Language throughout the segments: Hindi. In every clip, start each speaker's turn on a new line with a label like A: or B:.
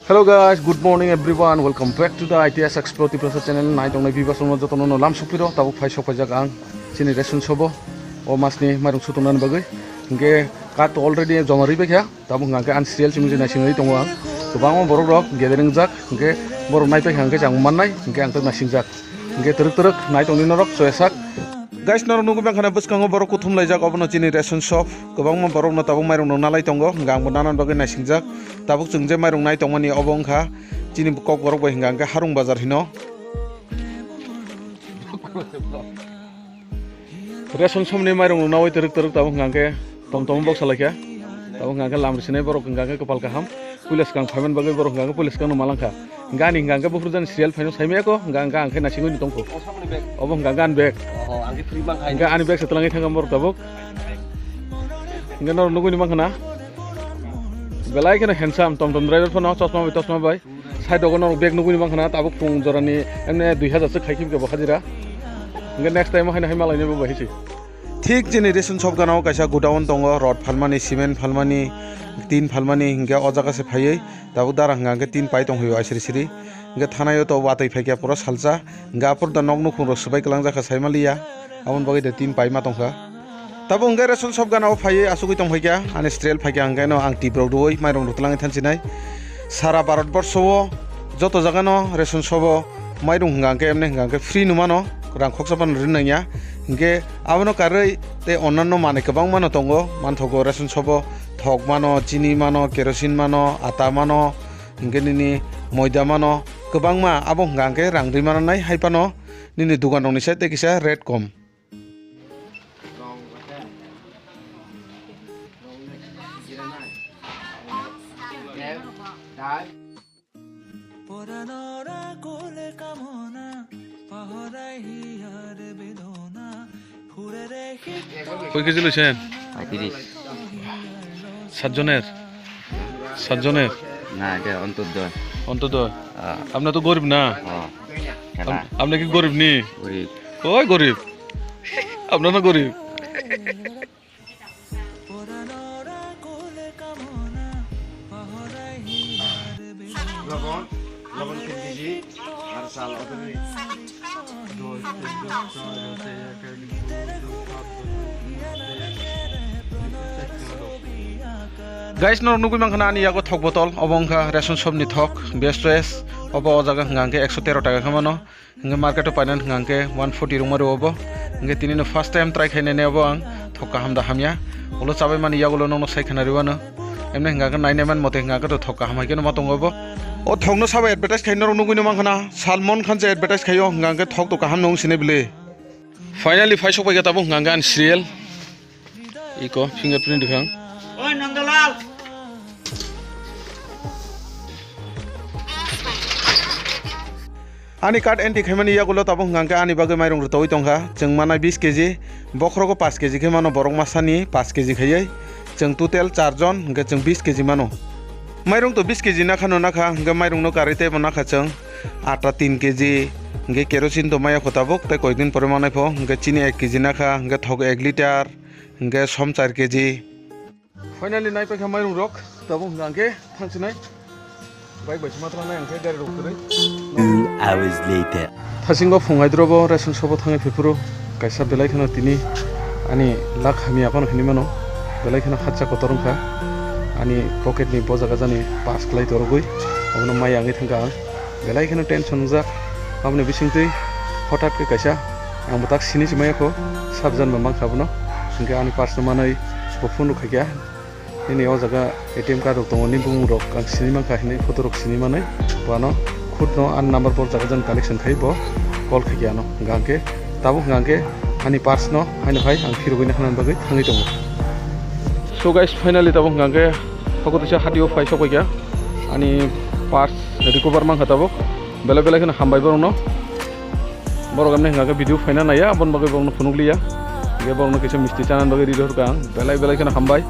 A: Hello guys, good morning everyone. Welcome back to the ITS Explore Tipasa channel. Nai tong nai viva sono joto no lam supiro tabu phai sok phai jagang chini resun sobo o masni marung sutunan bagai nge kat already jomari be kya tabu ngake an serial chimji na singai tong ang tobang borok rok gathering jak nge borok nai pe hangke jang mannai nge ang na singjak nge teruk nai tong ni norok soesak guys nor nugu bang khana buskango borok kuthum laijak obono chini resun shop gobang ma borok no tabu mairung no nalai tongo ngang nanan bagai na singjak tabuk jengje mairung nai tongmani obong kha chini kok borok bai hingangke harung bazar hino reson somni mairung nawai teruk tabuk hingangke tom box salakya tabuk hingangke lamrsinai borok hingangke kepal kaham pulis kang phamen bagai borok hingangke pulis kang no malangkha ngani hingangke bufurjan serial phaino saimeko hingangke angke nasingo ni tongko obong hingangke an bag angke free bang hingangke ani bag setelangi thangam borok tabuk hingangke nor nugu ni mangkhana belai kena handsome tom driver phone chosma bai side ogon bag nuguni mangkhana tabuk pung jorani emne 2000 se khaikim ke bakhadira nge next time haina himalai ne bo bahisi ठीक जेनेरेशन सब गानाव काisa गोडाउन दङ रड फालमानि सिमेन्ट फालमानि तीन फालमानि हिंगा अजागा से फायै दाबु दारा हिंगा तीन पाइ दं होयो आसिरि सिरि हिंगा थानायो तो वातै फाइया पुरा सालजा गापुर द नग नुखुं र सबाय गलां जाखा साइमालिया आवन बगै द तीन पाइ मा दंखा ताबु हिंगा रेसन सब गानाव फायै आसुगै दं फाइया आने स्ट्रेल फाइया हिंगा न आंटि ब्रग दुय माइरं रुतलाङै थानसिनाय सारा भारतबर्षो जतो जागानो रेसन सब माइरं हिंगा एमने हिंगा फ्री नुमानो रांखकसापान रिननाया हिंगे आबनो कारै ते अन्नान्नो माने गोबां मानो दंगो मानथगो रेसन सबो थक मानो चिनि मानो केरोसिन मानो आटा मानो हिंगे निनि मैदा मानो गोबां मा आबो हिंगांके रांद्रि माननाय हाइपानो निनि दुकान दंनि साइड ते किसा रेट कम কই কেজি লইছেন
B: 35
A: সাতজনের
B: না এটা
A: অন্তত আপনি তো গরিব না
B: খেলা
A: আপনি কি গরিব নি
B: গরিব
A: ওই গরিব আপনার না গরিব
C: লবণ 3 কেজি আর চাল
A: गाइस नर नुगुइ मांखना आनि यागो थक बटल अबंखा रेशन शप नि थक बेस्ट चॉइस अब अजागा हंगांके 113 टाका खामानो हंगे मार्केटो पाइनान हंगांके 140 रुमारो अब हंगे तिनिनो फर्स्ट टाइम ट्राई खाइने ने अब आं थक्का हामदा हामिया उलो चाबाय मानि यागोलो ननो साइखाना रिवानो एमने हंगांके नाइनेमान मते हंगांके तो थक्का हामायके नमा दङ अब ओ थकनो साबा एडभार्टाइज खाइनो नुगुइ मांखना सालमन खान जे एडभार्टाइज खायो हंगांके थक तो काहाम नङ सिने बिले फाइनली फाइ सबाय गताबो हंगांके आन सिरियल इको फिंगरप्रिन्ट दिखां
C: ओइ नंदलाल
A: आनी कार्ड एंटी खेमानी यागुलो ताबो हंगांके आनी बागै माइरं रुतोइ तंखा जों माना 20 केजी बखरको 5 केजी खे मानो बरक मासानी 5 केजी खायै जों टोटल 4 जन हंगे जों 20 केजी मानो माइरं तो 20 केजी ना खानो नाखा हंगे माइरं नो कारिते बनाखा जों आटा 3 केजी हंगे केरोसिन तो माया खताबक ते कय दिन परे मानाय फो हंगे चीनी 1 केजी नाखा हंगे थग 1 लिटार हंगे सम 4 केजी फाइनली नाय पैखा माइरं रक ताबो हंगांके थांसिनाय बाइक बाइस मात्रा नाय हंगे गारि रकरै
B: 2 hours later
A: थासिंगो फुंगायद्रबो रेसन सबो थाङै फेफुरु कायसा बेलायखनो तिनि आनि लाख हामि आपन खनि मानो बेलायखनो खाचा कतरंखा आनि पकेटनि बजागा जानि पास क्लाय तरगुइ अबनो माइ आङै थांगा बेलायखनो टेनसन जा आमने बिसिंतै हठात के कायसा आं मताक सिनि सिमायखो साबजान मा मांखाबनो सिंगा आनि पार्स मानै बफुनु खाया दिनै अ जागा एटीएम कार्ड दङ नि बुंग रक आं सिनि मांखा हिनै फटो रक सिनि मानै बानो खुद नो आन नंबर पर जागा जन कलेक्शन खाइ बो कल खाया नो गांके ताबो गांके आनि पार्स नो हाइन भाई आं फिरगैना खानान बागै थाङै दङ सो गाइस फाइनली ताबो गांके फगोतिसा हाटियो फाइ सबायगा आनि पार्स रिकवर मांखा ताबो बेले बेले खना हामबाय बरनो बरगामने गांके भिडियो फाइना नाया बन बागै बरनो फुनुगलिया गे बरनो किसे मिस्ति चानान बागै रिदर का बेले बेले खना हामबाय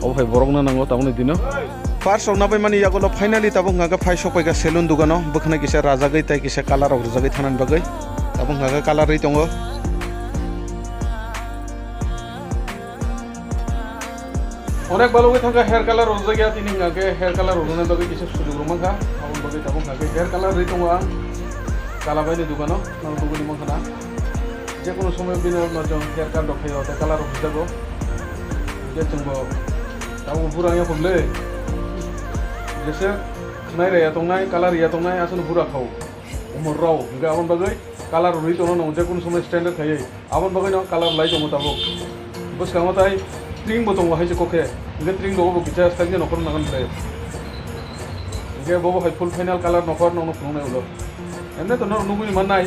A: अब भाई बरगना नांगो ताबो दिनो फार्स्ट नाबाय मानि यागोलो फाइनली ताबो हंगांके फाइ सबायगा सेलुन दुकानो बखना किसे राजागै ताइ किसे कालार रजागै थानान बागै ताबो हंगांके कालारै दङ অনেক ভালো হয়ে থাকা হেয়ার কালার রোজ জায়গা তিনি গাকে হেয়ার কালার রোজনের বাকি কিছু সুযোগ রোমাঙ্কা আবন বাকি তাবন গাকে হেয়ার কালার রে দङ आं কালাবাইনি দোকানো নাম দুগুনি মখানা যে কোনো সময় বিনা নজং হেয়ার কাট দখাयो তে কালার বুঝাগো যে जोंबो তাবো বুরাঙে हमले जेसे नायरे तंनाय कालार या तंनाय आसन बुरा खाव उमर राव गे आबन बागै कालार रुइ तनो न जे कोनो समय स्टैंडर्ड थायो आबन बागै न कालार लाई दङ ताबो बसखाङाथाय ट्रिंग बो दङ हायसे कोखे गे ट्रिंग दङ बो बिचा स्टाइल नखर नागन प्ले गे बो हाय फुल फाइनल कालार नखर न न खुंनाय उलो एने त न नुगुनि माननाय